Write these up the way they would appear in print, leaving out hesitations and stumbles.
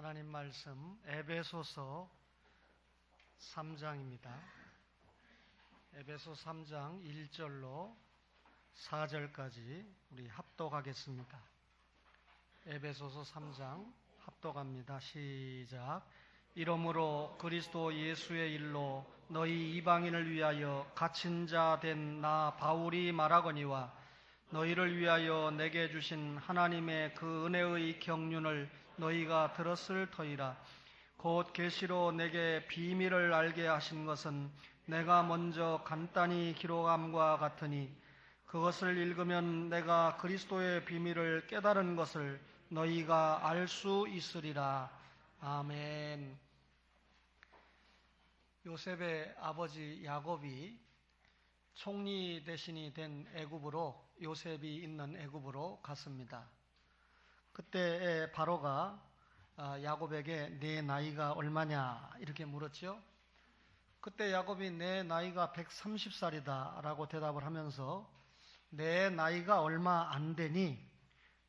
하나님 말씀 에베소서 3장입니다. 에베소 3장 1절로 4절까지 우리 합독하겠습니다. 에베소서 3장 합독합니다. 시작. 이러므로 그리스도 예수의 일로 너희 이방인을 위하여 갇힌 자 된 나 바울이 말하거니와 너희를 위하여 내게 주신 하나님의 그 은혜의 경륜을 너희가 들었을 터이라. 곧 계시로 내게 비밀을 알게 하신 것은 내가 먼저 간단히 기록함과 같으니 그것을 읽으면 내가 그리스도의 비밀을 깨달은 것을 너희가 알 수 있으리라. 아멘. 요셉의 아버지 야곱이 총리 대신이 된 애굽으로, 요셉이 있는 애굽으로 갔습니다. 그때 바로가 야곱에게 내 나이가 얼마냐 이렇게 물었죠. 그때 야곱이 내 나이가 130살이다 라고 대답을 하면서 내 나이가 얼마 안 되니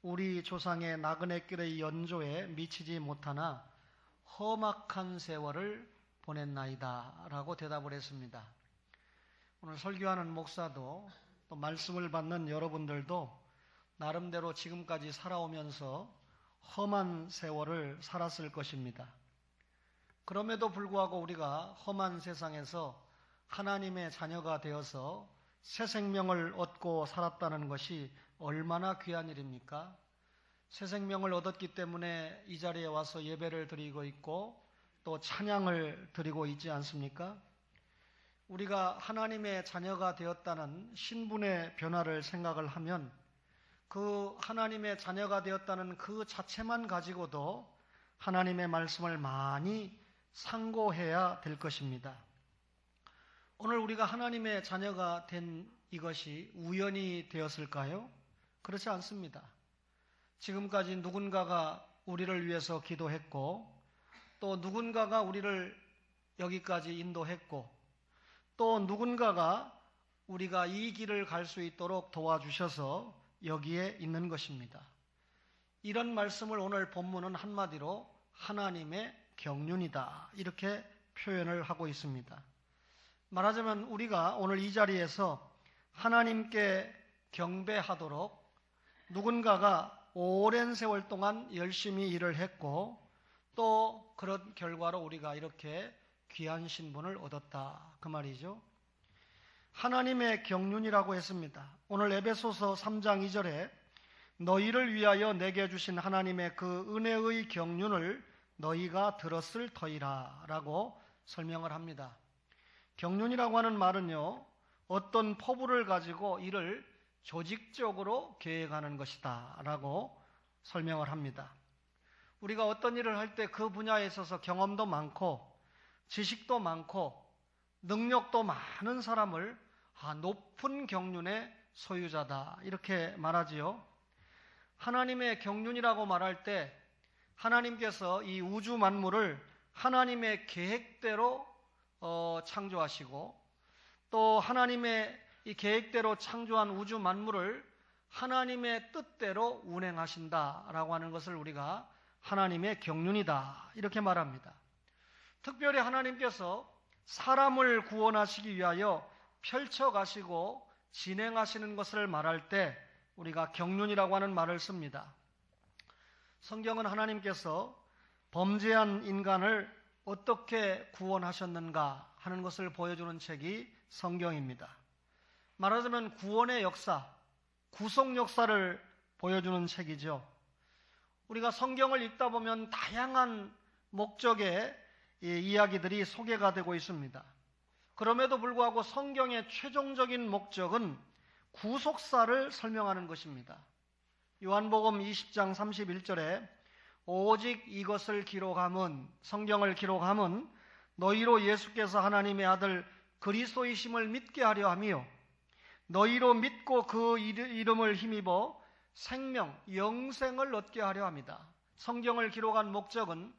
우리 조상의 나그네길의 연조에 미치지 못하나 험악한 세월을 보냈나이다 라고 대답을 했습니다. 오늘 설교하는 목사도 또 말씀을 받는 여러분들도 나름대로 지금까지 살아오면서 험한 세월을 살았을 것입니다. 그럼에도 불구하고 우리가 험한 세상에서 하나님의 자녀가 되어서 새 생명을 얻고 살았다는 것이 얼마나 귀한 일입니까? 새 생명을 얻었기 때문에 이 자리에 와서 예배를 드리고 있고 또 찬양을 드리고 있지 않습니까? 우리가 하나님의 자녀가 되었다는 신분의 변화를 생각을 하면 그 하나님의 자녀가 되었다는 그 자체만 가지고도 하나님의 말씀을 많이 상고해야 될 것입니다. 오늘 우리가 하나님의 자녀가 된 이것이 우연히 되었을까요? 그렇지 않습니다. 지금까지 누군가가 우리를 위해서 기도했고 또 누군가가 우리를 여기까지 인도했고 또 누군가가 우리가 이 길을 갈 수 있도록 도와주셔서 여기에 있는 것입니다. 이런 말씀을 오늘 본문은 한마디로 하나님의 경륜이다 이렇게 표현을 하고 있습니다. 말하자면 우리가 오늘 이 자리에서 하나님께 경배하도록 누군가가 오랜 세월 동안 열심히 일을 했고 또 그런 결과로 우리가 이렇게 귀한 신분을 얻었다 그 말이죠. 하나님의 경륜이라고 했습니다. 오늘 에베소서 3장 2절에 너희를 위하여 내게 주신 하나님의 그 은혜의 경륜을 너희가 들었을 터이라 라고 설명을 합니다. 경륜이라고 하는 말은요, 어떤 포부를 가지고 이를 조직적으로 계획하는 것이다 라고 설명을 합니다. 우리가 어떤 일을 할 때 그 분야에 있어서 경험도 많고 지식도 많고 능력도 많은 사람을 높은 경륜의 소유자다 이렇게 말하지요. 하나님의 경륜이라고 말할 때 하나님께서 이 우주 만물을 하나님의 계획대로 창조하시고 또 하나님의 이 계획대로 창조한 우주 만물을 하나님의 뜻대로 운행하신다라고 하는 것을 우리가 하나님의 경륜이다 이렇게 말합니다. 특별히 하나님께서 사람을 구원하시기 위하여 펼쳐가시고 진행하시는 것을 말할 때 우리가 경륜이라고 하는 말을 씁니다. 성경은 하나님께서 범죄한 인간을 어떻게 구원하셨는가 하는 것을 보여주는 책이 성경입니다. 말하자면 구원의 역사, 구속 역사를 보여주는 책이죠. 우리가 성경을 읽다 보면 다양한 목적의 이야기들이 소개가 되고 있습니다. 그럼에도 불구하고 성경의 최종적인 목적은 구속사를 설명하는 것입니다. 요한복음 20장 31절에 오직 이것을 기록함은, 성경을 기록함은 너희로 예수께서 하나님의 아들 그리스도이심을 믿게 하려 하며 너희로 믿고 그 이름을 힘입어 생명, 영생을 얻게 하려 합니다. 성경을 기록한 목적은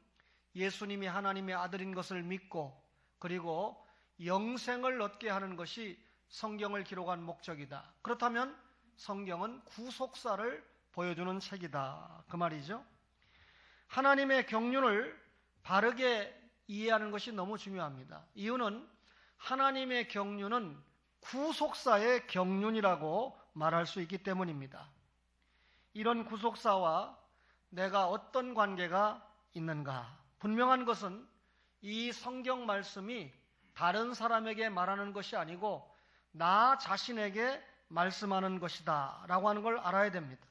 예수님이 하나님의 아들인 것을 믿고 그리고 영생을 얻게 하는 것이 성경을 기록한 목적이다. 그렇다면 성경은 구속사를 보여주는 책이다 그 말이죠. 하나님의 경륜을 바르게 이해하는 것이 너무 중요합니다. 이유는 하나님의 경륜은 구속사의 경륜이라고 말할 수 있기 때문입니다. 이런 구속사와 내가 어떤 관계가 있는가? 분명한 것은 이 성경 말씀이 다른 사람에게 말하는 것이 아니고 나 자신에게 말씀하는 것이다 라고 하는 걸 알아야 됩니다.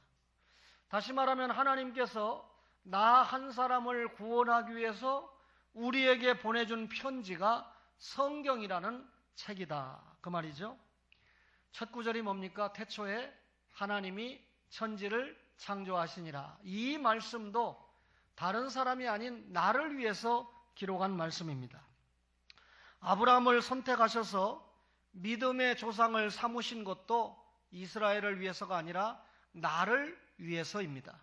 다시 말하면 하나님께서 나 한 사람을 구원하기 위해서 우리에게 보내준 편지가 성경이라는 책이다 그 말이죠. 첫 구절이 뭡니까? 태초에 하나님이 천지를 창조하시니라. 이 말씀도 다른 사람이 아닌 나를 위해서 기록한 말씀입니다. 아브라함을 선택하셔서 믿음의 조상을 삼으신 것도 이스라엘을 위해서가 아니라 나를 위해서입니다.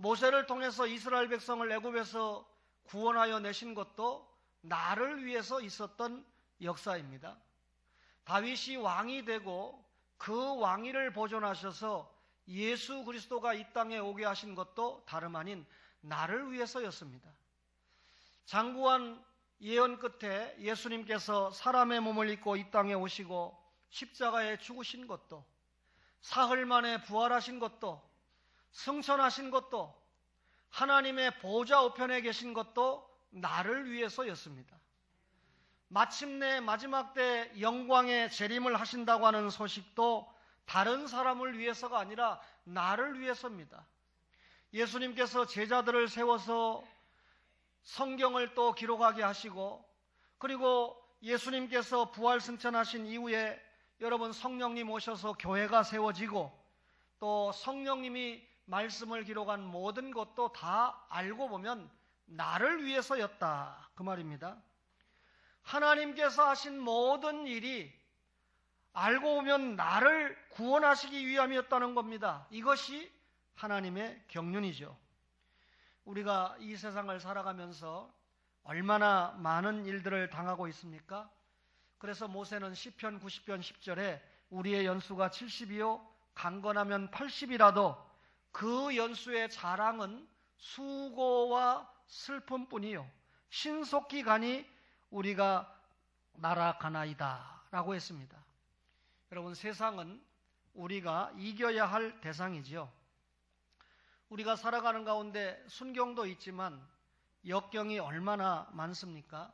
모세를 통해서 이스라엘 백성을 애굽에서 구원하여 내신 것도 나를 위해서 있었던 역사입니다. 다윗이 왕이 되고 그 왕위를 보존하셔서 예수 그리스도가 이 땅에 오게 하신 것도 다름 아닌 나를 위해서였습니다. 장구한 예언 끝에 예수님께서 사람의 몸을 입고 이 땅에 오시고 십자가에 죽으신 것도, 사흘 만에 부활하신 것도, 승천하신 것도, 하나님의 보좌 우편에 계신 것도 나를 위해서였습니다. 마침내 마지막 때 영광의 재림을 하신다고 하는 소식도 다른 사람을 위해서가 아니라 나를 위해서입니다. 예수님께서 제자들을 세워서 성경을 또 기록하게 하시고, 그리고 예수님께서 부활 승천하신 이후에 여러분 성령님 오셔서 교회가 세워지고, 또 성령님이 말씀을 기록한 모든 것도 다 알고 보면 나를 위해서였다 그 말입니다. 하나님께서 하신 모든 일이 알고 보면 나를 구원하시기 위함이었다는 겁니다. 이것이 하나님의 경륜이죠. 우리가 이 세상을 살아가면서 얼마나 많은 일들을 당하고 있습니까? 그래서 모세는 시편 90편 10절에 우리의 연수가 70이요 강건하면 80이라도 그 연수의 자랑은 수고와 슬픔뿐이요 신속히 가니 우리가 날아가나이다 라고 했습니다. 여러분, 세상은 우리가 이겨야 할 대상이지요. 우리가 살아가는 가운데 순경도 있지만 역경이 얼마나 많습니까?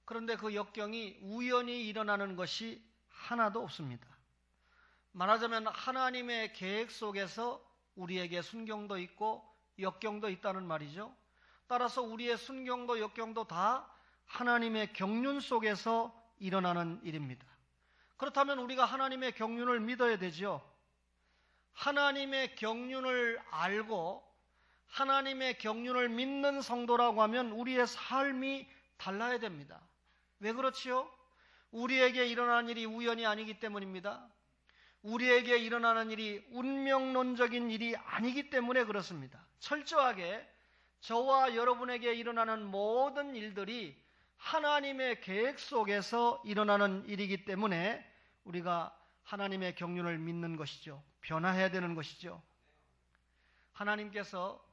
그런데 그 역경이 우연히 일어나는 것이 하나도 없습니다. 말하자면 하나님의 계획 속에서 우리에게 순경도 있고 역경도 있다는 말이죠. 따라서 우리의 순경도 역경도 다 하나님의 경륜 속에서 일어나는 일입니다. 그렇다면 우리가 하나님의 경륜을 믿어야 되죠. 하나님의 경륜을 알고 하나님의 경륜을 믿는 성도라고 하면 우리의 삶이 달라야 됩니다. 왜 그렇지요? 우리에게 일어나는 일이 우연이 아니기 때문입니다. 우리에게 일어나는 일이 운명론적인 일이 아니기 때문에 그렇습니다. 철저하게 저와 여러분에게 일어나는 모든 일들이 하나님의 계획 속에서 일어나는 일이기 때문에 우리가 하나님의 경륜을 믿는 것이죠. 변화해야 되는 것이죠. 하나님께서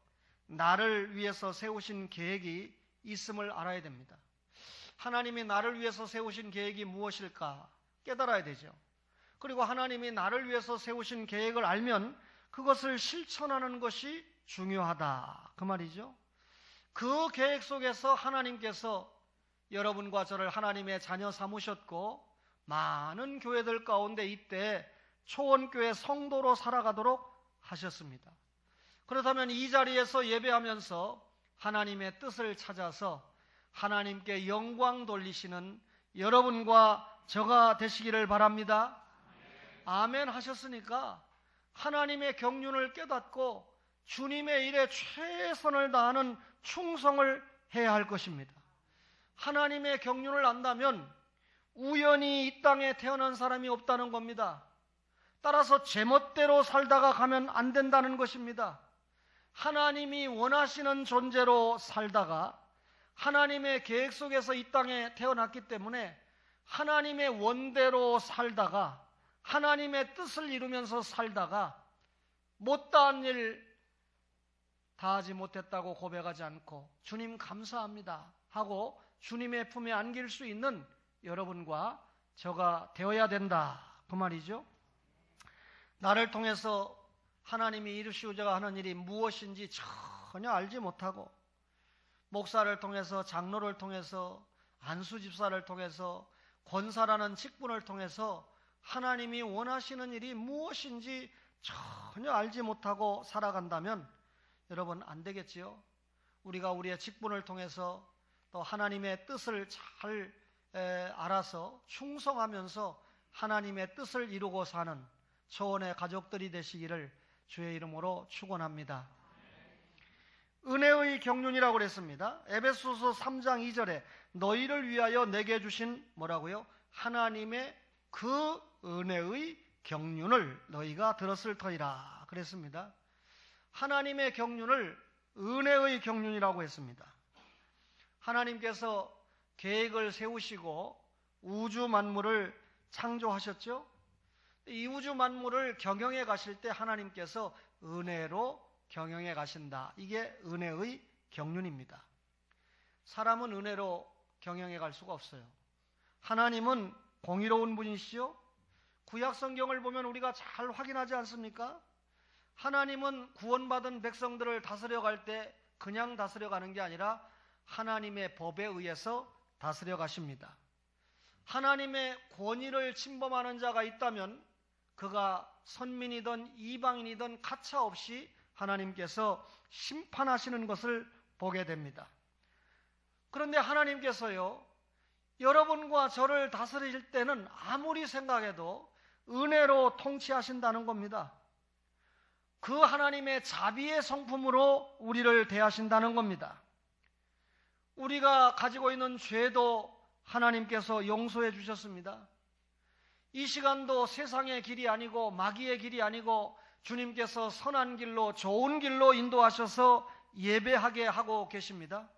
나를 위해서 세우신 계획이 있음을 알아야 됩니다. 하나님이 나를 위해서 세우신 계획이 무엇일까 깨달아야 되죠. 그리고 하나님이 나를 위해서 세우신 계획을 알면 그것을 실천하는 것이 중요하다 그 말이죠. 그 계획 속에서 하나님께서 여러분과 저를 하나님의 자녀 삼으셨고 많은 교회들 가운데 이때 초원교회 성도로 살아가도록 하셨습니다. 그렇다면 이 자리에서 예배하면서 하나님의 뜻을 찾아서 하나님께 영광 돌리시는 여러분과 저가 되시기를 바랍니다. 아멘 하셨으니까 하나님의 경륜을 깨닫고 주님의 일에 최선을 다하는 충성을 해야 할 것입니다. 하나님의 경륜을 안다면 우연히 이 땅에 태어난 사람이 없다는 겁니다. 따라서 제멋대로 살다가 가면 안 된다는 것입니다. 하나님이 원하시는 존재로 살다가 하나님의 계획 속에서 이 땅에 태어났기 때문에 하나님의 원대로 살다가 하나님의 뜻을 이루면서 살다가 못다한 일, 다하지 못했다고 고백하지 않고 주님 감사합니다 하고 주님의 품에 안길 수 있는 여러분과 저가 되어야 된다 그 말이죠. 나를 통해서 하나님이 이루시고자 하는 일이 무엇인지 전혀 알지 못하고 목사를 통해서 장로를 통해서 안수집사를 통해서 권사라는 직분을 통해서 하나님이 원하시는 일이 무엇인지 전혀 알지 못하고 살아간다면 여러분 안 되겠지요. 우리가 우리의 직분을 통해서 또 하나님의 뜻을 잘 알아서 충성하면서 하나님의 뜻을 이루고 사는 초원의 가족들이 되시기를 주의 이름으로 축원합니다. 은혜의 경륜이라고 그랬습니다. 에베소서 3장 2절에 너희를 위하여 내게 주신 뭐라고요? 하나님의 그 은혜의 경륜을 너희가 들었을 터이라 그랬습니다. 하나님의 경륜을 은혜의 경륜이라고 했습니다. 하나님께서 계획을 세우시고 우주 만물을 창조하셨죠. 이 우주 만물을 경영해 가실 때 하나님께서 은혜로 경영해 가신다. 이게 은혜의 경륜입니다. 사람은 은혜로 경영해 갈 수가 없어요. 하나님은 공의로운 분이시죠. 구약 성경을 보면 우리가 잘 확인하지 않습니까? 하나님은 구원받은 백성들을 다스려 갈 때 그냥 다스려 가는 게 아니라 하나님의 법에 의해서 다스려 가십니다. 하나님의 권위를 침범하는 자가 있다면 그가 선민이든 이방인이든 가차없이 하나님께서 심판하시는 것을 보게 됩니다. 그런데 하나님께서요, 여러분과 저를 다스릴 때는 아무리 생각해도 은혜로 통치하신다는 겁니다. 그 하나님의 자비의 성품으로 우리를 대하신다는 겁니다. 우리가 가지고 있는 죄도 하나님께서 용서해 주셨습니다. 이 시간도 세상의 길이 아니고 마귀의 길이 아니고 주님께서 선한 길로 좋은 길로 인도하셔서 예배하게 하고 계십니다.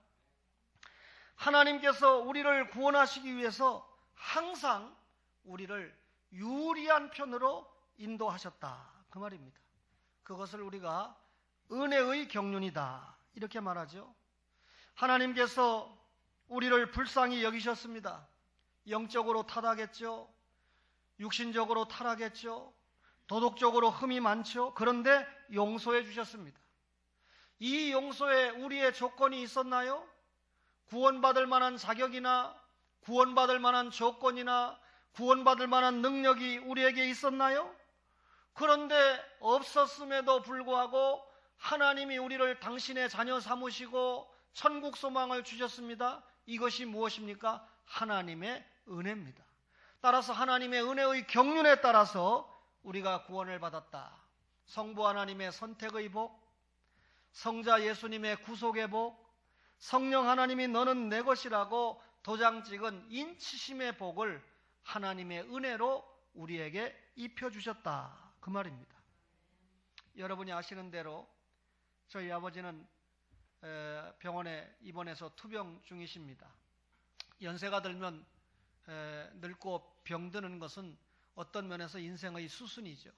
하나님께서 우리를 구원하시기 위해서 항상 우리를 유리한 편으로 인도하셨다 그 말입니다. 그것을 우리가 은혜의 경륜이다 이렇게 말하죠. 하나님께서 우리를 불쌍히 여기셨습니다. 영적으로 타락했죠. 육신적으로 타락했죠. 도덕적으로 흠이 많죠. 그런데 용서해 주셨습니다. 이 용서에 우리의 조건이 있었나요? 구원받을 만한 자격이나 구원받을 만한 조건이나 구원받을 만한 능력이 우리에게 있었나요? 그런데 없었음에도 불구하고 하나님이 우리를 당신의 자녀 삼으시고 천국 소망을 주셨습니다. 이것이 무엇입니까? 하나님의 은혜입니다. 따라서 하나님의 은혜의 경륜에 따라서 우리가 구원을 받았다. 성부 하나님의 선택의 복, 성자 예수님의 구속의 복, 성령 하나님이 너는 내 것이라고 도장 찍은 인치심의 복을 하나님의 은혜로 우리에게 입혀주셨다 그 말입니다. 여러분이 아시는 대로 저희 아버지는 병원에 입원해서 투병 중이십니다. 연세가 들면 늙고 병드는 것은 어떤 면에서 인생의 수순이죠.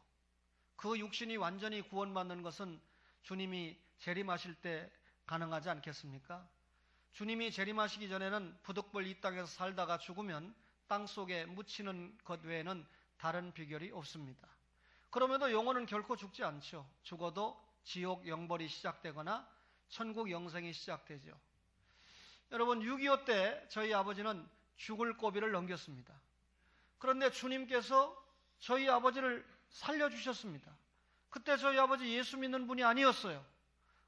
그 육신이 완전히 구원받는 것은 주님이 재림하실 때 가능하지 않겠습니까? 주님이 재림하시기 전에는 부득불 이 땅에서 살다가 죽으면 땅속에 묻히는 것 외에는 다른 비결이 없습니다. 그럼에도 영혼은 결코 죽지 않죠. 죽어도 지옥 영벌이 시작되거나 천국 영생이 시작되죠. 여러분 6.25 때 저희 아버지는 죽을 고비를 넘겼습니다. 그런데 주님께서 저희 아버지를 살려주셨습니다. 그때 저희 아버지 예수 믿는 분이 아니었어요.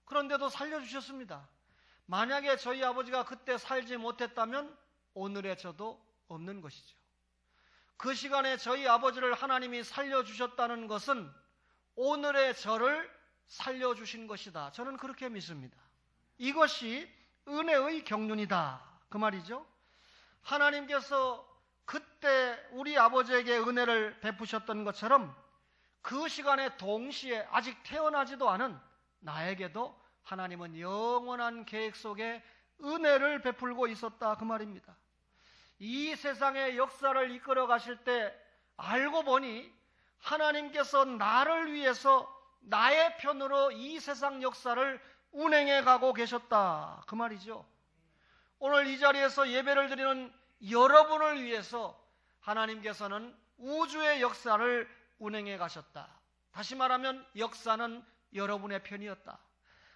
그런데도 살려주셨습니다. 만약에 저희 아버지가 그때 살지 못했다면 오늘의 저도 없는 것이죠. 그 시간에 저희 아버지를 하나님이 살려주셨다는 것은 오늘의 저를 살려주신 것이다. 저는 그렇게 믿습니다. 이것이 은혜의 경륜이다 그 말이죠. 하나님께서 그때 우리 아버지에게 은혜를 베푸셨던 것처럼 그 시간에 동시에 아직 태어나지도 않은 나에게도 하나님은 영원한 계획 속에 은혜를 베풀고 있었다 그 말입니다. 이 세상의 역사를 이끌어 가실 때 알고 보니 하나님께서 나를 위해서 나의 편으로 이 세상 역사를 운행해 가고 계셨다 그 말이죠. 오늘 이 자리에서 예배를 드리는 여러분을 위해서 하나님께서는 우주의 역사를 운행해 가셨다. 다시 말하면 역사는 여러분의 편이었다.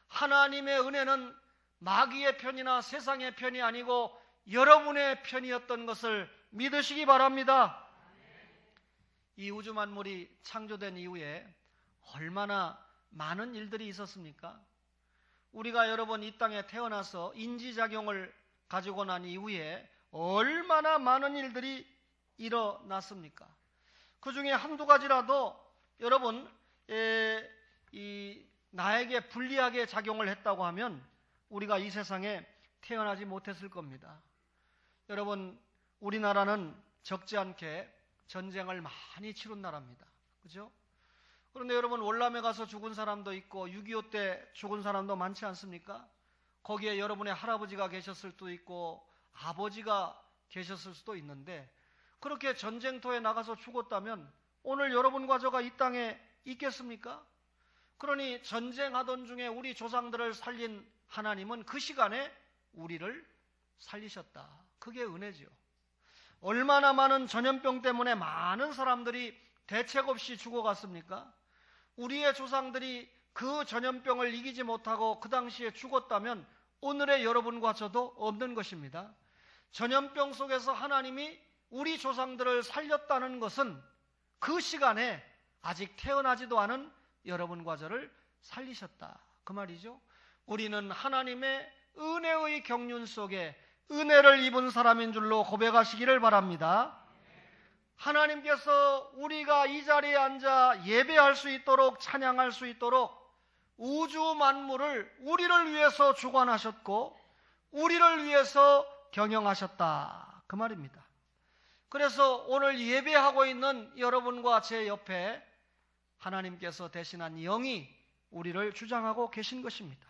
하나님의 은혜는 마귀의 편이나 세상의 편이 아니고 여러분의 편이었던 것을 믿으시기 바랍니다. 이 우주 만물이 창조된 이후에 얼마나 많은 일들이 있었습니까? 우리가 여러분 이 땅에 태어나서 인지작용을 가지고 난 이후에 얼마나 많은 일들이 일어났습니까? 그 중에 한두 가지라도 여러분 나에게 불리하게 작용을 했다고 하면 우리가 이 세상에 태어나지 못했을 겁니다. 여러분, 우리나라는 적지 않게 전쟁을 많이 치룬 나라입니다. 그죠? 그런데 여러분, 월남에 가서 죽은 사람도 있고 6.25 때 죽은 사람도 많지 않습니까? 거기에 여러분의 할아버지가 계셨을 수도 있고 아버지가 계셨을 수도 있는데, 그렇게 전쟁터에 나가서 죽었다면 오늘 여러분과 저가 이 땅에 있겠습니까? 그러니 전쟁하던 중에 우리 조상들을 살린 하나님은 그 시간에 우리를 살리셨다. 그게 은혜죠. 얼마나 많은 전염병 때문에 많은 사람들이 대책 없이 죽어갔습니까? 우리의 조상들이 그 전염병을 이기지 못하고 그 당시에 죽었다면 오늘의 여러분과 저도 없는 것입니다. 전염병 속에서 하나님이 우리 조상들을 살렸다는 것은 그 시간에 아직 태어나지도 않은 여러분과 저를 살리셨다 그 말이죠. 우리는 하나님의 은혜의 경륜 속에 은혜를 입은 사람인 줄로 고백하시기를 바랍니다. 하나님께서 우리가 이 자리에 앉아 예배할 수 있도록, 찬양할 수 있도록 우주 만물을 우리를 위해서 주관하셨고 우리를 위해서 경영하셨다 그 말입니다. 그래서 오늘 예배하고 있는 여러분과 제 옆에 하나님께서 대신한 영이 우리를 주장하고 계신 것입니다.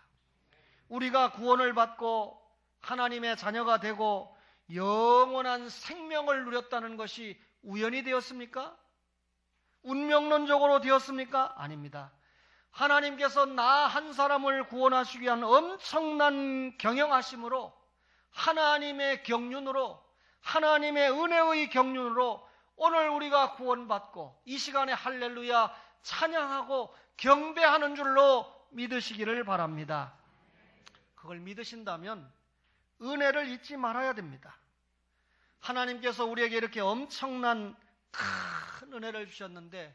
우리가 구원을 받고 하나님의 자녀가 되고 영원한 생명을 누렸다는 것이 우연이 되었습니까? 운명론적으로 되었습니까? 아닙니다. 하나님께서 나 한 사람을 구원하시기 위한 엄청난 경영하심으로, 하나님의 경륜으로, 하나님의 은혜의 경륜으로 오늘 우리가 구원받고 이 시간에 할렐루야 찬양하고 경배하는 줄로 믿으시기를 바랍니다. 그걸 믿으신다면 은혜를 잊지 말아야 됩니다. 하나님께서 우리에게 이렇게 엄청난 큰 은혜를 주셨는데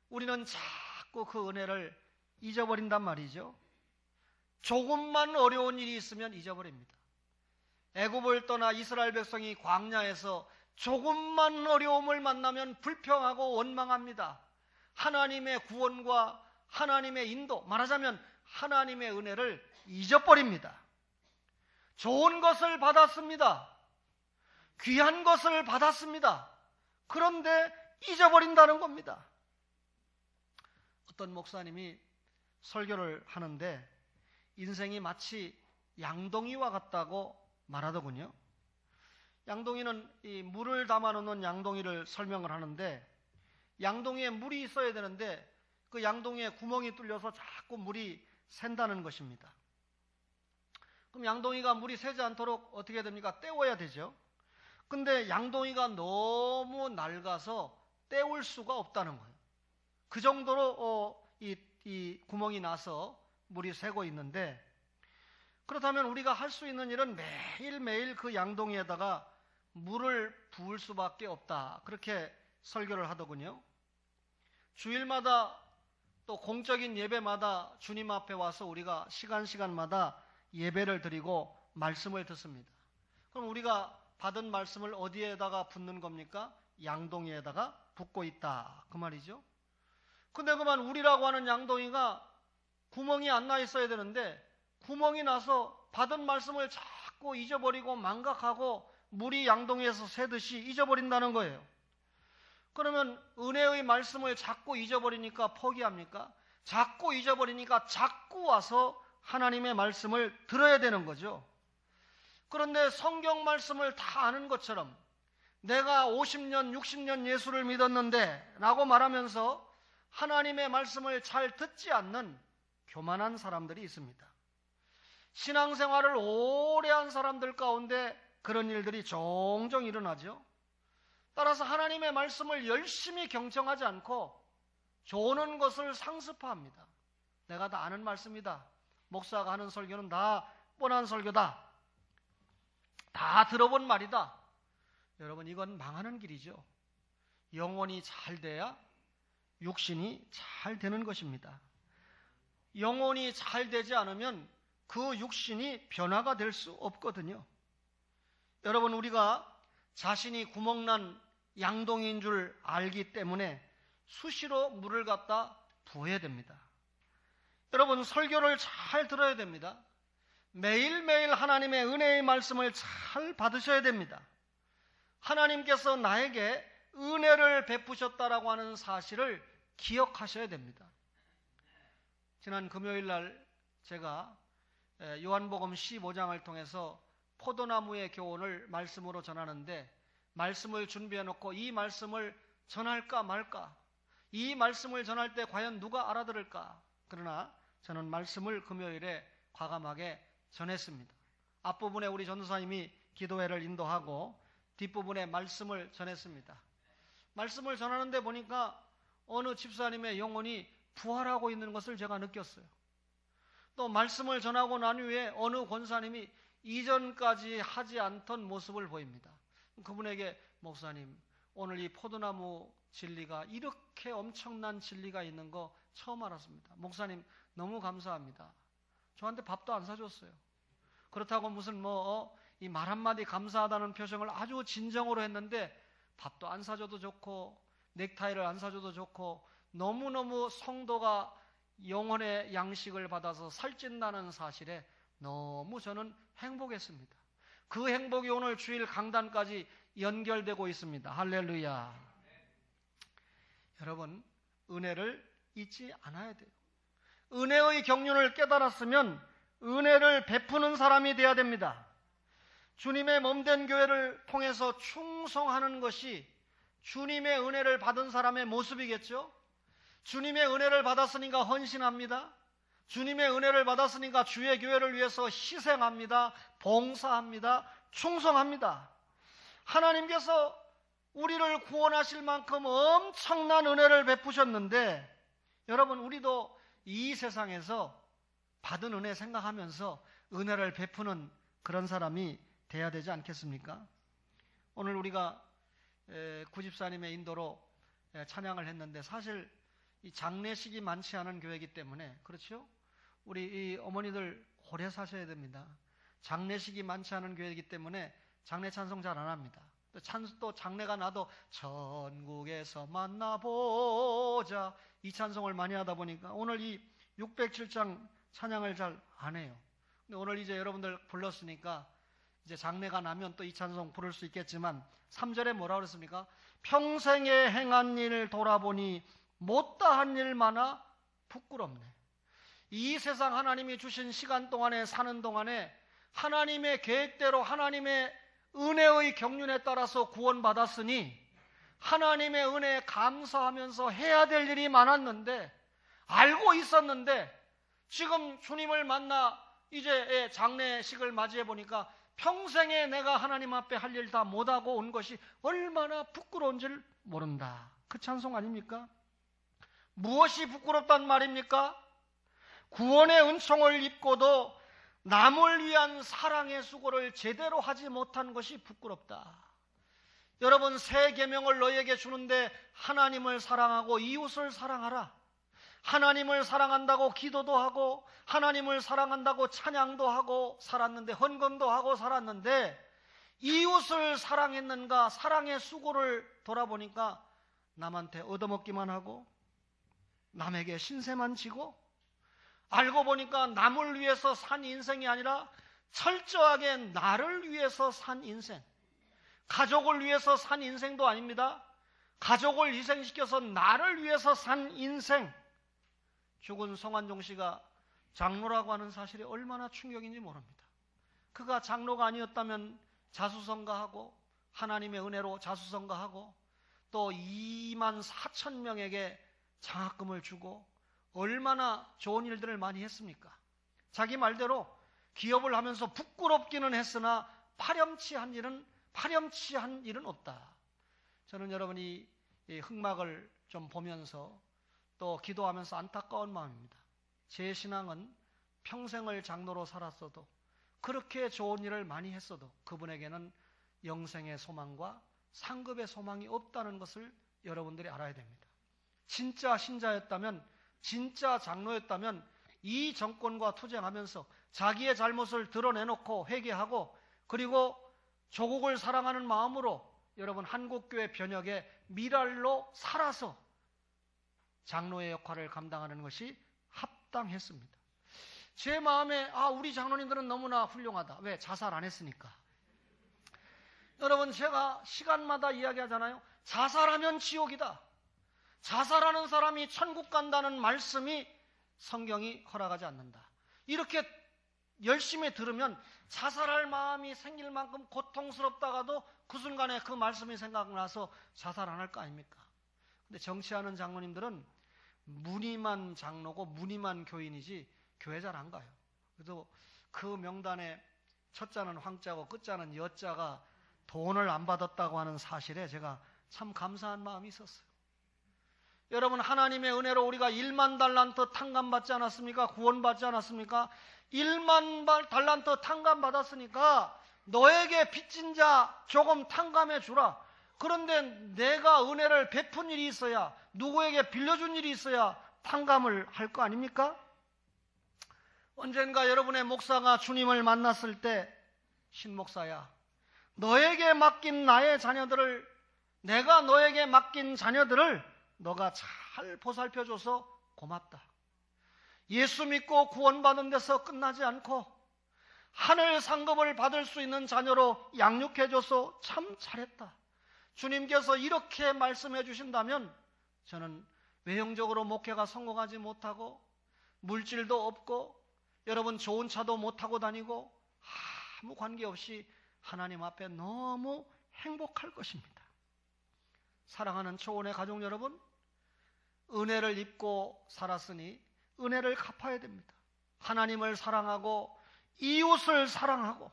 우리는 자꾸 그 은혜를 잊어버린단 말이죠. 조금만 어려운 일이 있으면 잊어버립니다. 애굽을 떠나 이스라엘 백성이 광야에서 조금만 어려움을 만나면 불평하고 원망합니다. 하나님의 구원과 하나님의 인도, 말하자면 하나님의 은혜를 잊어버립니다. 좋은 것을 받았습니다. 귀한 것을 받았습니다. 그런데 잊어버린다는 겁니다. 어떤 목사님이 설교를 하는데 인생이 마치 양동이와 같다고 말하더군요. 양동이는 이 물을 담아놓는 양동이를 설명을 하는데 양동이에 물이 있어야 되는데 그 양동이에 구멍이 뚫려서 자꾸 물이 샌다는 것입니다. 그럼 양동이가 물이 새지 않도록 어떻게 됩니까? 때워야 되죠. 근데 양동이가 너무 낡아서 때울 수가 없다는 거예요. 그 정도로 이 구멍이 나서 물이 새고 있는데, 그렇다면 우리가 할 수 있는 일은 매일매일 그 양동이에다가 물을 부을 수밖에 없다. 그렇게 설교를 하더군요. 주일마다 또 공적인 예배마다 주님 앞에 와서 우리가 시간마다 예배를 드리고 말씀을 듣습니다. 그럼 우리가 받은 말씀을 어디에다가 붓는 겁니까? 양동이에다가 붓고 있다 그 말이죠. 근데 그만 우리라고 하는 양동이가 구멍이 안 나 있어야 되는데 구멍이 나서 받은 말씀을 자꾸 잊어버리고 망각하고 물이 양동이에서 새듯이 잊어버린다는 거예요. 그러면 은혜의 말씀을 자꾸 잊어버리니까 포기합니까? 자꾸 잊어버리니까 자꾸 와서 하나님의 말씀을 들어야 되는 거죠. 그런데 성경 말씀을 다 아는 것처럼 내가 50년, 60년 예수를 믿었는데 라고 말하면서 하나님의 말씀을 잘 듣지 않는 교만한 사람들이 있습니다. 신앙생활을 오래 한 사람들 가운데 그런 일들이 종종 일어나죠. 따라서 하나님의 말씀을 열심히 경청하지 않고 조는 것을 상습화합니다. 내가 다 아는 말씀이다. 목사가 하는 설교는 다 뻔한 설교다. 다 들어본 말이다. 여러분, 이건 망하는 길이죠. 영혼이 잘 돼야 육신이 잘 되는 것입니다. 영혼이 잘 되지 않으면 그 육신이 변화가 될 수 없거든요. 여러분, 우리가 자신이 구멍난 양동이인 줄 알기 때문에 수시로 물을 갖다 부어야 됩니다. 여러분, 설교를 잘 들어야 됩니다. 매일매일 하나님의 은혜의 말씀을 잘 받으셔야 됩니다. 하나님께서 나에게 은혜를 베푸셨다라고 하는 사실을 기억하셔야 됩니다. 지난 금요일 날 제가 요한복음 15장을 통해서 포도나무의 교훈을 말씀으로 전하는데, 말씀을 준비해 놓고 이 말씀을 전할까 말까, 이 말씀을 전할 때 과연 누가 알아들을까. 그러나 저는 말씀을 금요일에 과감하게 전했습니다. 앞부분에 우리 전도사님이 기도회를 인도하고 뒷부분에 말씀을 전했습니다. 말씀을 전하는데 보니까 어느 집사님의 영혼이 부활하고 있는 것을 제가 느꼈어요. 또 말씀을 전하고 난 후에 어느 권사님이 이전까지 하지 않던 모습을 보입니다. 그분에게, 목사님, 오늘 이 포도나무 진리가 이렇게 엄청난 진리가 있는 거 처음 알았습니다. 목사님, 너무 감사합니다. 저한테 밥도 안 사줬어요. 그렇다고 무슨 이 말 한마디 감사하다는 표정을 아주 진정으로 했는데, 밥도 안 사줘도 좋고 넥타이를 안 사줘도 좋고 너무너무 성도가 영혼의 양식을 받아서 살찐다는 사실에 너무 저는 행복했습니다. 그 행복이 오늘 주일 강단까지 연결되고 있습니다. 할렐루야. 여러분, 은혜를 잊지 않아야 돼요. 은혜의 경륜을 깨달았으면 은혜를 베푸는 사람이 되어야 됩니다. 주님의 몸된 교회를 통해서 충성하는 것이 주님의 은혜를 받은 사람의 모습이겠죠. 주님의 은혜를 받았으니까 헌신합니다. 주님의 은혜를 받았으니까 주의 교회를 위해서 희생합니다. 봉사합니다. 충성합니다. 하나님께서 우리를 구원하실 만큼 엄청난 은혜를 베푸셨는데, 여러분, 우리도 이 세상에서 받은 은혜 생각하면서 은혜를 베푸는 그런 사람이 돼야 되지 않겠습니까? 오늘 우리가 구집사님의 인도로 찬양을 했는데, 사실 이 장례식이 많지 않은 교회이기 때문에, 그렇죠? 우리 이 어머니들 오래 사셔야 됩니다. 장례식이 많지 않은 교회이기 때문에 장례 찬송 잘 안 합니다. 또 장례가 나도 천국에서 만나보자, 이 찬송을 많이 하다 보니까 오늘 이 607장 찬양을 잘 안 해요. 근데 오늘 이제 여러분들 불렀으니까 이제 장례가 나면 또 이 찬송 부를 수 있겠지만, 3절에 뭐라 그랬습니까? 평생에 행한 일 돌아보니 못다한 일 많아 부끄럽네. 이 세상 하나님이 주신 시간 동안에 사는 동안에 하나님의 계획대로 하나님의 은혜의 경륜에 따라서 구원받았으니 하나님의 은혜에 감사하면서 해야 될 일이 많았는데, 알고 있었는데, 지금 주님을 만나 이제 장례식을 맞이해 보니까 평생에 내가 하나님 앞에 할 일 다 못하고 온 것이 얼마나 부끄러운 줄 모른다. 그 찬송 아닙니까? 무엇이 부끄럽단 말입니까? 구원의 은총을 입고도 남을 위한 사랑의 수고를 제대로 하지 못한 것이 부끄럽다. 여러분, 새 계명을 너희에게 주는데 하나님을 사랑하고 이웃을 사랑하라. 하나님을 사랑한다고 기도도 하고 하나님을 사랑한다고 찬양도 하고 살았는데, 헌금도 하고 살았는데, 이웃을 사랑했는가? 사랑의 수고를 돌아보니까 남한테 얻어먹기만 하고 남에게 신세만 지고, 알고 보니까 남을 위해서 산 인생이 아니라 철저하게 나를 위해서 산 인생, 가족을 위해서 산 인생도 아닙니다. 가족을 희생시켜서 나를 위해서 산 인생. 죽은 성환종 씨가 장로라고 하는 사실이 얼마나 충격인지 모릅니다. 그가 장로가 아니었다면 자수성가하고 하나님의 은혜로 자수성가하고 또 2만 4천 명에게 장학금을 주고 얼마나 좋은 일들을 많이 했습니까? 자기 말대로 기업을 하면서 부끄럽기는 했으나 파렴치한 일은 없다. 저는 여러분이 이 흑막을 좀 보면서 또 기도하면서 안타까운 마음입니다. 제 신앙은 평생을 장로로 살았어도, 그렇게 좋은 일을 많이 했어도 그분에게는 영생의 소망과 상급의 소망이 없다는 것을 여러분들이 알아야 됩니다. 진짜 신자였다면, 진짜 장로였다면 이 정권과 투쟁하면서 자기의 잘못을 드러내놓고 회개하고, 그리고 조국을 사랑하는 마음으로 여러분 한국교회 변혁의 미랄로 살아서 장로의 역할을 감당하는 것이 합당했습니다. 제 마음에 우리 장로님들은 너무나 훌륭하다. 왜? 자살 안 했으니까. 여러분, 제가 시간마다 이야기하잖아요. 자살하면 지옥이다. 자살하는 사람이 천국 간다는 말씀이 성경이 허락하지 않는다. 이렇게 열심히 들으면 자살할 마음이 생길 만큼 고통스럽다가도 그 순간에 그 말씀이 생각나서 자살 안 할 거 아닙니까? 근데 정치하는 장로님들은 무늬만 장로고 무늬만 교인이지 교회 잘 안 가요. 그래서 그 명단에 첫 자는 황자고 끝 자는 여자가 돈을 안 받았다고 하는 사실에 제가 참 감사한 마음이 있었어요. 여러분, 하나님의 은혜로 우리가 1만 달란트 탕감받지 않았습니까? 구원받지 않았습니까? 1만 달란트 탕감받았으니까 너에게 빚진 자 조금 탕감해 주라. 그런데 내가 은혜를 베푼 일이 있어야, 누구에게 빌려준 일이 있어야 탕감을 할 거 아닙니까? 언젠가 여러분의 목사가 주님을 만났을 때, 신목사야, 너에게 맡긴 나의 자녀들을, 내가 너에게 맡긴 자녀들을 너가 잘 보살펴줘서 고맙다. 예수 믿고 구원받은 데서 끝나지 않고 하늘 상급을 받을 수 있는 자녀로 양육해줘서 참 잘했다. 주님께서 이렇게 말씀해 주신다면 저는 외형적으로 목회가 성공하지 못하고 물질도 없고 여러분 좋은 차도 못 타고 다니고 아무 관계없이 하나님 앞에 너무 행복할 것입니다. 사랑하는 초원의 가족 여러분, 은혜를 입고 살았으니 은혜를 갚아야 됩니다. 하나님을 사랑하고 이웃을 사랑하고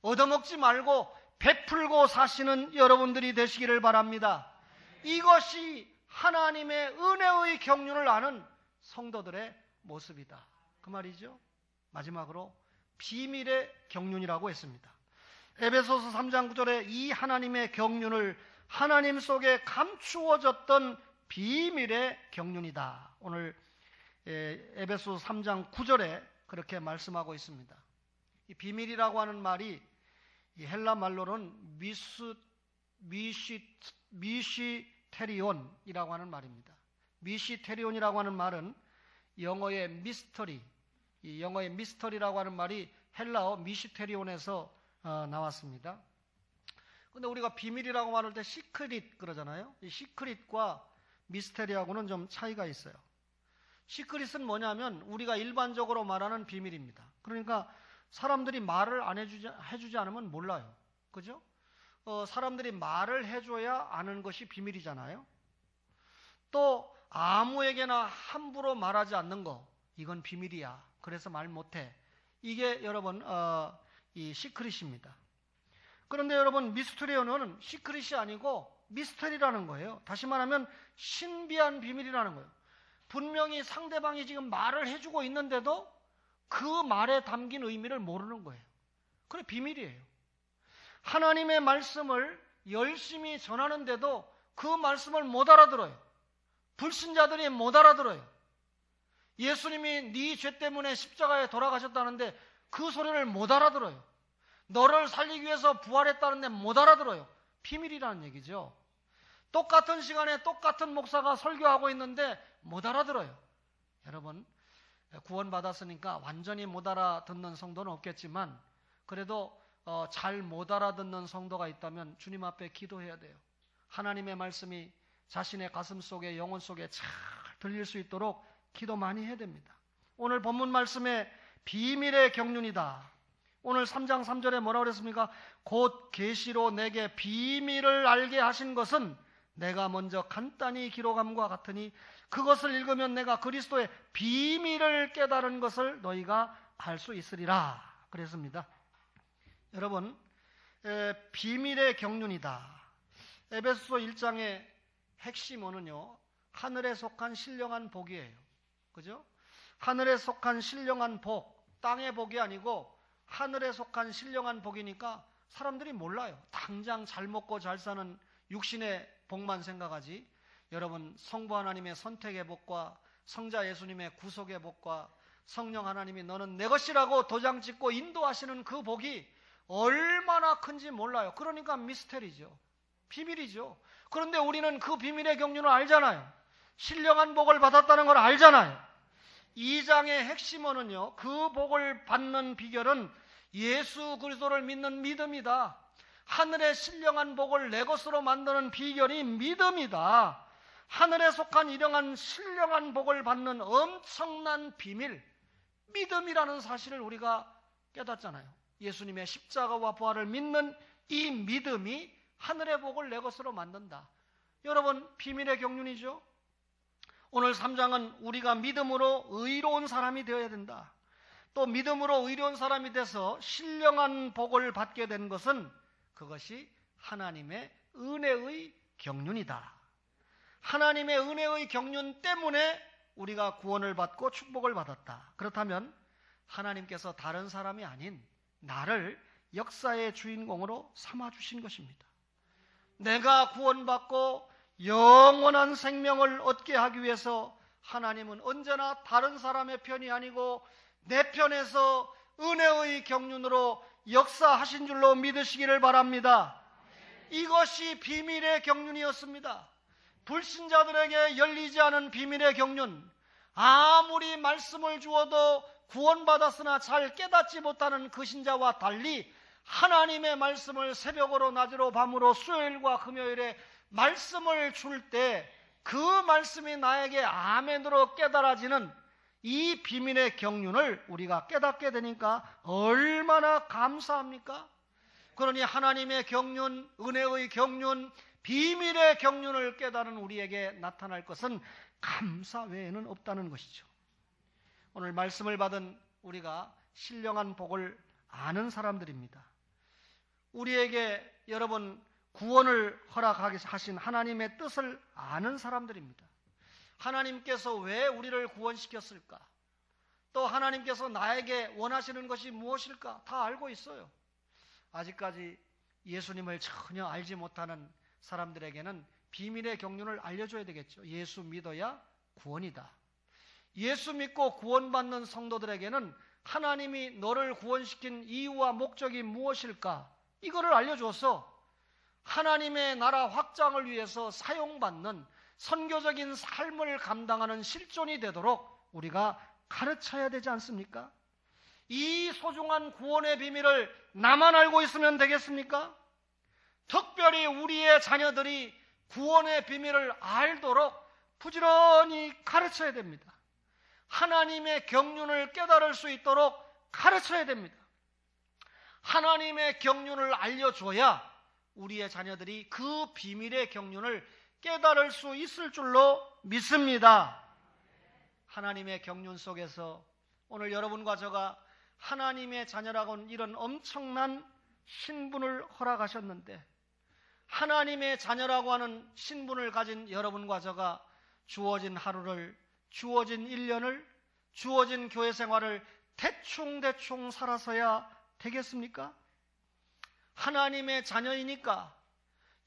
얻어먹지 말고 베풀고 사시는 여러분들이 되시기를 바랍니다. 이것이 하나님의 은혜의 경륜을 아는 성도들의 모습이다. 그 말이죠. 마지막으로 비밀의 경륜이라고 했습니다. 에베소서 3장 9절에 이 하나님의 경륜을 하나님 속에 감추어졌던 비밀의 경륜이다. 오늘 에베소서 3장 9절에 그렇게 말씀하고 있습니다. 이 비밀이라고 하는 말이 이 헬라 말로는 미시테리온이라고 하는 말입니다. 미시테리온이라고 하는 말은 영어의 미스터리, 이 영어의 미스터리라고 하는 말이 헬라어 미시테리온에서 나왔습니다. 근데 우리가 비밀이라고 말할 때 시크릿 그러잖아요. 이 시크릿과 미스테리하고는 좀 차이가 있어요. 시크릿은 뭐냐면 우리가 일반적으로 말하는 비밀입니다. 그러니까 사람들이 말을 안 해주지 않으면 몰라요. 그죠? 사람들이 말을 해줘야 아는 것이 비밀이잖아요. 또 아무에게나 함부로 말하지 않는 거, 이건 비밀이야. 그래서 말 못해. 이게 여러분 이 시크릿입니다. 그런데 여러분 미스테리오는 시크릿이 아니고 미스터리라는 거예요. 다시 말하면 신비한 비밀이라는 거예요. 분명히 상대방이 지금 말을 해주고 있는데도 그 말에 담긴 의미를 모르는 거예요. 그래 비밀이에요. 하나님의 말씀을 열심히 전하는데도 그 말씀을 못 알아들어요. 불신자들이 못 알아들어요. 예수님이 네 죄 때문에 십자가에 돌아가셨다는데 그 소리를 못 알아들어요. 너를 살리기 위해서 부활했다는데 못 알아들어요. 비밀이라는 얘기죠. 똑같은 시간에 똑같은 목사가 설교하고 있는데 못 알아들어요. 여러분, 구원받았으니까 완전히 못 알아듣는 성도는 없겠지만 그래도 잘 못 알아듣는 성도가 있다면 주님 앞에 기도해야 돼요. 하나님의 말씀이 자신의 가슴 속에, 영혼 속에 잘 들릴 수 있도록 기도 많이 해야 됩니다. 오늘 본문 말씀에 비밀의 경륜이다. 오늘 3장 3절에 뭐라고 그랬습니까? 곧 계시로 내게 비밀을 알게 하신 것은 내가 먼저 간단히 기록함과 같으니 그것을 읽으면 내가 그리스도의 비밀을 깨달은 것을 너희가 알 수 있으리라. 그랬습니다. 여러분, 비밀의 경륜이다. 에베소서 1장의 핵심어는요, 하늘에 속한 신령한 복이에요. 그죠? 하늘에 속한 신령한 복, 땅의 복이 아니고 하늘에 속한 신령한 복이니까 사람들이 몰라요. 당장 잘 먹고 잘 사는 육신의 복만 생각하지, 여러분, 성부 하나님의 선택의 복과 성자 예수님의 구속의 복과 성령 하나님이 너는 내 것이라고 도장 찍고 인도하시는 그 복이 얼마나 큰지 몰라요. 그러니까 미스테리죠. 비밀이죠. 그런데 우리는 그 비밀의 경륜을 알잖아요. 신령한 복을 받았다는 걸 알잖아요. 2장의 핵심어는요, 그 복을 받는 비결은 예수 그리스도를 믿는 믿음이다. 하늘의 신령한 복을 내 것으로 만드는 비결이 믿음이다. 하늘에 속한 이러한 신령한 복을 받는 엄청난 비밀, 믿음이라는 사실을 우리가 깨닫잖아요. 예수님의 십자가와 부활을 믿는 이 믿음이 하늘의 복을 내 것으로 만든다. 여러분, 비밀의 경륜이죠. 오늘 3장은 우리가 믿음으로 의로운 사람이 되어야 된다. 또 믿음으로 의로운 사람이 돼서 신령한 복을 받게 된 것은 그것이 하나님의 은혜의 경륜이다. 하나님의 은혜의 경륜 때문에 우리가 구원을 받고 축복을 받았다. 그렇다면 하나님께서 다른 사람이 아닌 나를 역사의 주인공으로 삼아주신 것입니다. 내가 구원받고 영원한 생명을 얻게 하기 위해서 하나님은 언제나 다른 사람의 편이 아니고 내 편에서 은혜의 경륜으로 역사하신 줄로 믿으시기를 바랍니다. 이것이 비밀의 경륜이었습니다. 불신자들에게 열리지 않은 비밀의 경륜, 아무리 말씀을 주어도 구원받았으나 잘 깨닫지 못하는 그 신자와 달리 하나님의 말씀을 새벽으로 낮으로 밤으로 수요일과 금요일에 말씀을 줄 때 그 말씀이 나에게 아멘으로 깨달아지는 이 비밀의 경륜을 우리가 깨닫게 되니까 얼마나 감사합니까? 그러니 하나님의 경륜, 은혜의 경륜, 비밀의 경륜을 깨달은 우리에게 나타날 것은 감사 외에는 없다는 것이죠. 오늘 말씀을 받은 우리가 신령한 복을 아는 사람들입니다. 우리에게 여러분 구원을 허락하신 하나님의 뜻을 아는 사람들입니다. 하나님께서 왜 우리를 구원시켰을까? 또 하나님께서 나에게 원하시는 것이 무엇일까? 다 알고 있어요. 아직까지 예수님을 전혀 알지 못하는 사람들에게는 비밀의 경륜을 알려줘야 되겠죠. 예수 믿어야 구원이다. 예수 믿고 구원받는 성도들에게는 하나님이 너를 구원시킨 이유와 목적이 무엇일까? 이거를 알려줘서 하나님의 나라 확장을 위해서 사용받는 선교적인 삶을 감당하는 실존이 되도록 우리가 가르쳐야 되지 않습니까? 이 소중한 구원의 비밀을 나만 알고 있으면 되겠습니까? 특별히 우리의 자녀들이 구원의 비밀을 알도록 부지런히 가르쳐야 됩니다. 하나님의 경륜을 깨달을 수 있도록 가르쳐야 됩니다. 하나님의 경륜을 알려줘야 우리의 자녀들이 그 비밀의 경륜을 깨달을 수 있을 줄로 믿습니다. 하나님의 경륜 속에서 오늘 여러분과 저가 하나님의 자녀라고는 이런 엄청난 신분을 허락하셨는데, 하나님의 자녀라고 하는 신분을 가진 여러분과 저가 주어진 하루를, 주어진 1년을, 주어진 교회 생활을 대충대충 살아서야 되겠습니까? 하나님의 자녀이니까,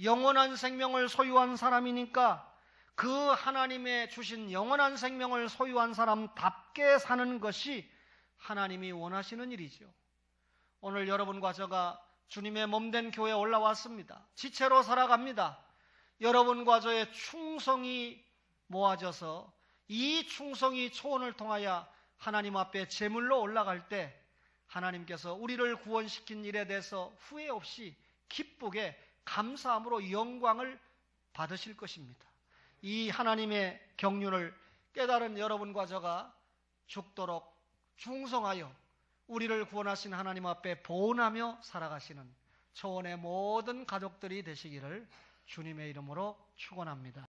영원한 생명을 소유한 사람이니까 그 하나님의 주신 영원한 생명을 소유한 사람답게 사는 것이 하나님이 원하시는 일이죠. 오늘 여러분과 저가 주님의 몸된 교회에 올라왔습니다. 지체로 살아갑니다. 여러분과 저의 충성이 모아져서 이 충성이 초원을 통하여 하나님 앞에 제물로 올라갈 때 하나님께서 우리를 구원시킨 일에 대해서 후회 없이 기쁘게 감사함으로 영광을 받으실 것입니다. 이 하나님의 경륜을 깨달은 여러분과 저가 죽도록 충성하여 우리를 구원하신 하나님 앞에 보은하며 살아가시는 초원의 모든 가족들이 되시기를 주님의 이름으로 축원합니다.